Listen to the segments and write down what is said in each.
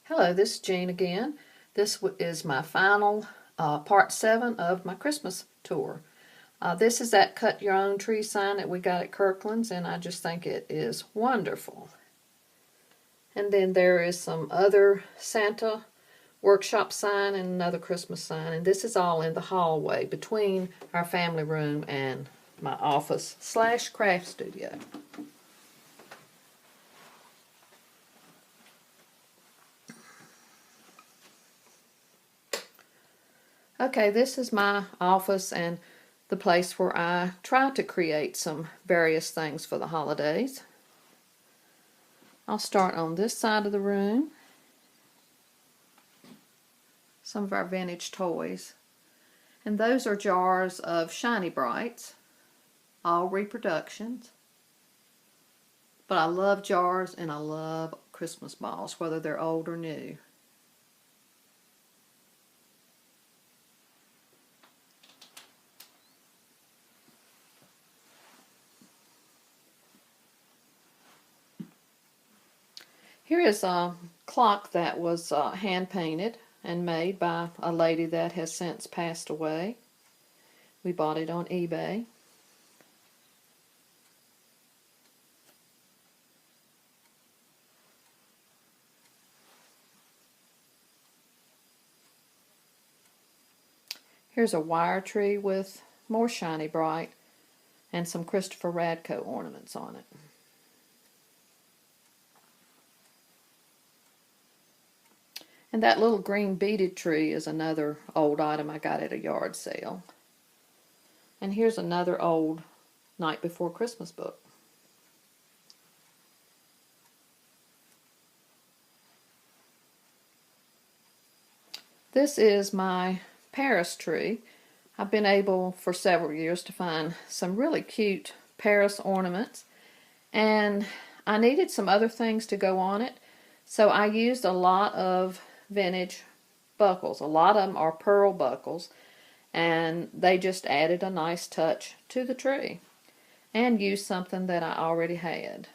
Hello, this is Jean again. This is my final part 7 of my Christmas tour. This is that cut your own tree sign that we got at Kirkland's, and I just think it is wonderful. And then there is some other Santa workshop sign and another Christmas sign, and this is all in the hallway between our family room and my office / craft studio. Okay, this is my office and the place where I try to create some various things for the holidays. I'll start on this side of the room. Some of our vintage toys. And those are jars of Shiny Brights, all reproductions. But I love jars and I love Christmas balls, whether they're old or new. Here is a clock that was hand painted and made by a lady that has since passed away. We bought it on eBay. Here's a wire tree with more Shiny Bright and some Christopher Radko ornaments on it. And that little green beaded tree is another old item I got at a yard sale. And here's another old Night Before Christmas book. This is my Paris tree. I've been able for several years to find some really cute Paris ornaments, and I needed some other things to go on it, so I used a lot of vintage buckles. A lot of them are pearl buckles, and they just added a nice touch to the tree, and used something that I already had.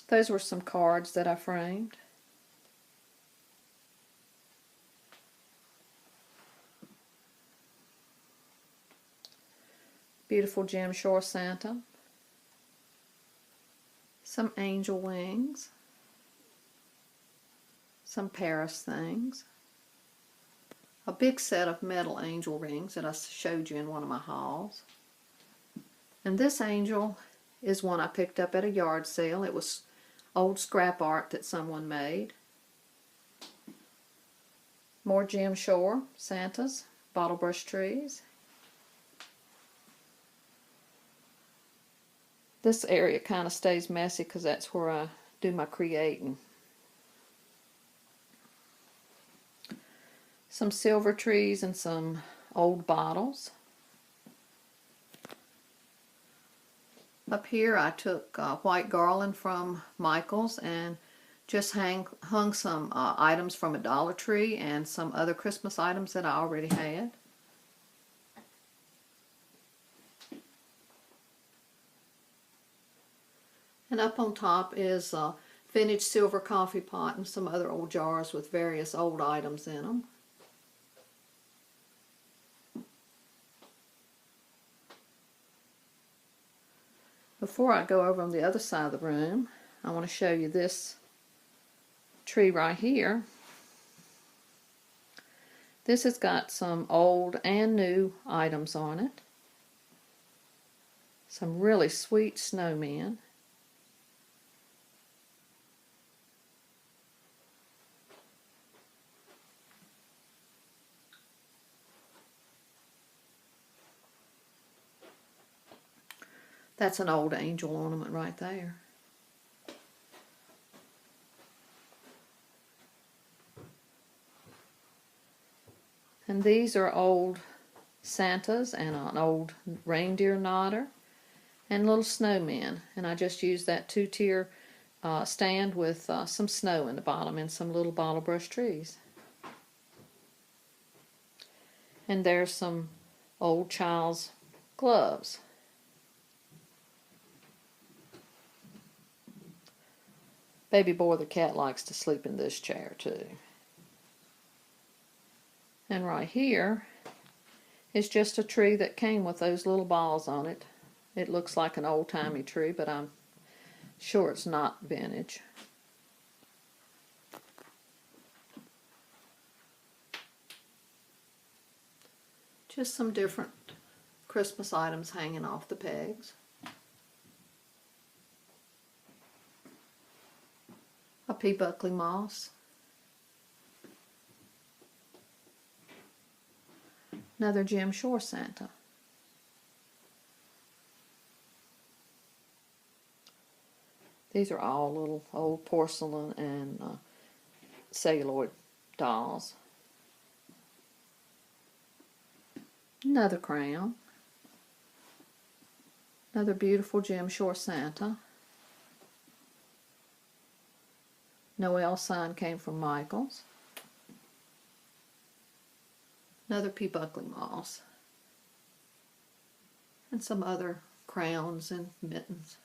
Those were some cards that I framed. Beautiful Jim Shore Santa. Some angel wings. Some Paris things. A big set of metal angel rings that I showed you in one of my hauls. And this angel is one I picked up at a yard sale. It was old scrap art that someone made. More Jim Shore Santas, bottle brush trees. This area kind of stays messy because that's where I do my creating. Some silver trees and some old bottles. Up here I took white garland from Michael's and just hung some items from a Dollar Tree and some other Christmas items that I already had. And up on top is a vintage silver coffee pot and some other old jars with various old items in them. Before I go over on the other side of the room, I want to show you this tree right here. This has got some old and new items on it. Some really sweet snowmen. That's an old angel ornament right there. And these are old Santas and an old reindeer nodder and little snowmen. And I just used that 2-tier stand with some snow in the bottom and some little bottle brush trees. And there's some old child's gloves. Baby boy the cat likes to sleep in this chair too. And right here is just a tree that came with those little balls on it. It looks like an old-timey tree, but I'm sure it's not vintage. Just some different Christmas items hanging off the pegs. A pea buckley moss. Another Jim Shore Santa. These are all little old porcelain and celluloid dolls. Another crown. Another beautiful Jim Shore Santa. Noel sign came from Michael's. Another P. Buckley moss. And some other crowns and mittens.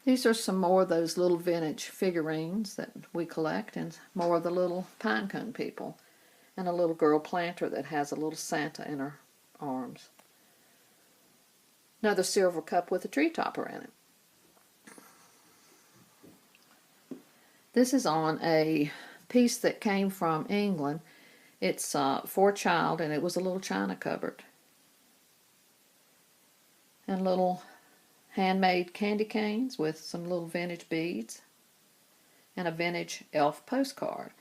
These are some more of those little vintage figurines that we collect, and more of the little pinecone people. And a little girl planter that has a little Santa in her arms. Another silver cup with a tree topper in it. This is on a piece that came from England. It's for a child, and it was a little china cupboard. And little handmade candy canes with some little vintage beads. And a vintage elf postcard.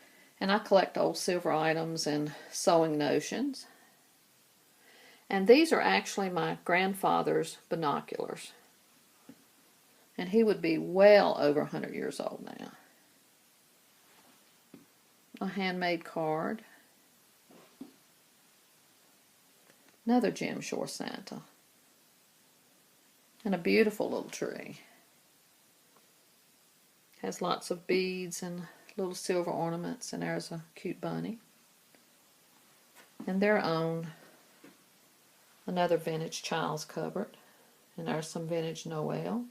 And I collect old silver items and sewing notions. And these are actually my grandfather's binoculars. And he would be well over 100 years old now. A handmade card. Another Jim Shore Santa. And a beautiful little tree. Has lots of beads and little silver ornaments, and there's a cute bunny. And their own another vintage child's cupboard, and there's some vintage Noel.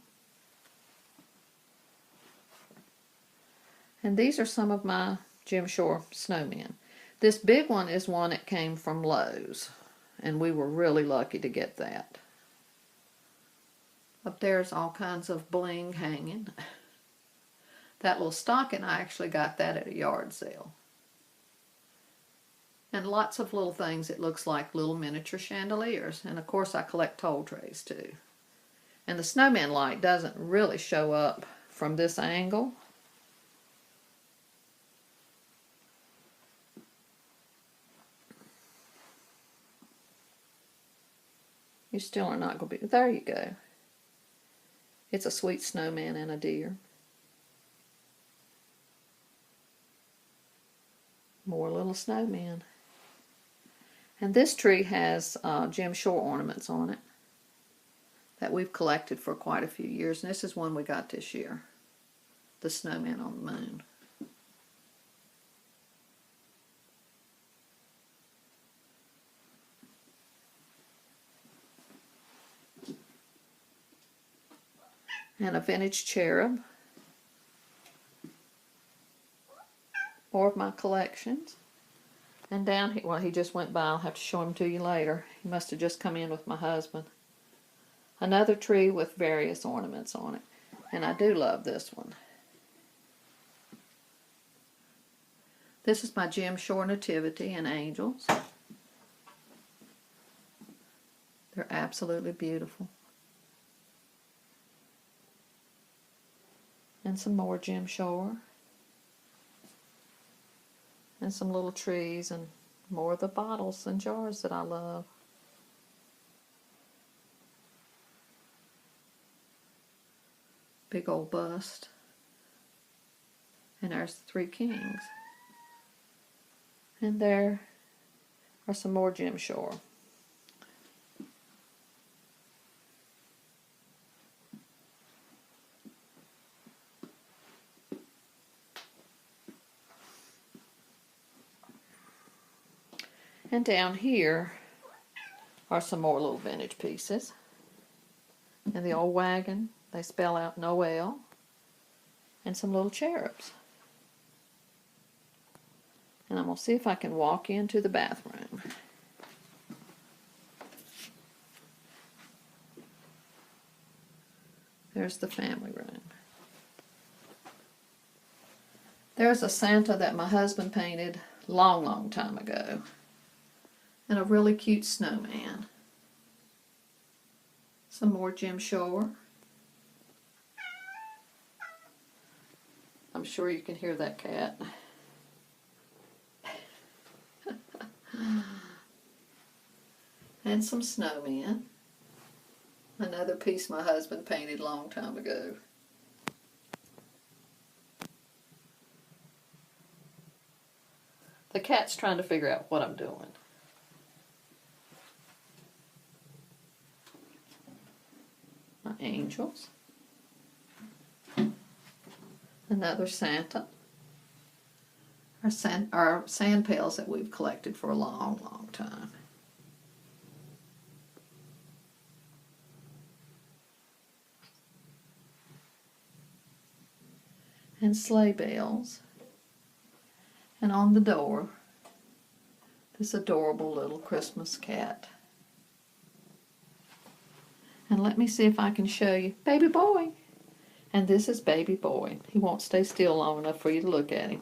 And these are some of my Jim Shore snowmen. This big one is one that came from Lowe's, and we were really lucky to get that. Up there's all kinds of bling hanging. That little stocking, I actually got that at a yard sale. And lots of little things. It looks like little miniature chandeliers. And of course I collect toll trays too. And the snowman light doesn't really show up from this angle. You still are not going to be... There you go. It's a sweet snowman and a deer. More little snowmen. And this tree has Jim Shore ornaments on it that we've collected for quite a few years. And this is one we got this year. The snowman on the moon. And a vintage cherub. More of my collections. And down here, well, he just went by. I'll have to show him to you later. He must have just come in with my husband. Another tree with various ornaments on it. And I do love this one. This is my Jim Shore Nativity and Angels. They're absolutely beautiful. And some more Jim Shore. And some little trees and more of the bottles and jars that I love. Big old bust. And there's the three kings. And there are some more Jim Shore. And down here are some more little vintage pieces. And the old wagon They spell out Noel. And some little cherubs. And I'm going to see if I can walk into the bathroom. There's the family room. There's a Santa that my husband painted long, long time ago. And a really cute snowman. Some more Jim Shore. I'm sure you can hear that cat. And some snowmen. Another piece my husband painted a long time ago. The cat's trying to figure out what I'm doing. My angels. Another Santa. Our sand pails that we've collected for a long, long time. And sleigh bells. And on the door, this adorable little Christmas cat. And let me see if I can show you Baby Boy. And this is Baby Boy. He won't stay still long enough for you to look at him.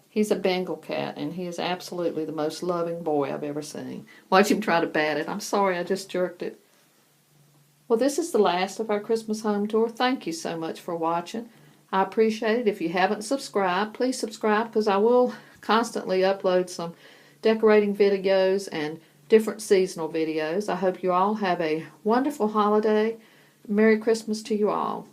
He's a Bengal cat, and he is absolutely the most loving boy I've ever seen. Watch him try to bat it. I'm sorry, I just jerked it. Well, this is the last of our Christmas home tour. Thank you so much for watching. I appreciate it. If you haven't subscribed, please subscribe, because I will constantly upload some decorating videos and different seasonal videos. I hope you all have a wonderful holiday. Merry Christmas to you all.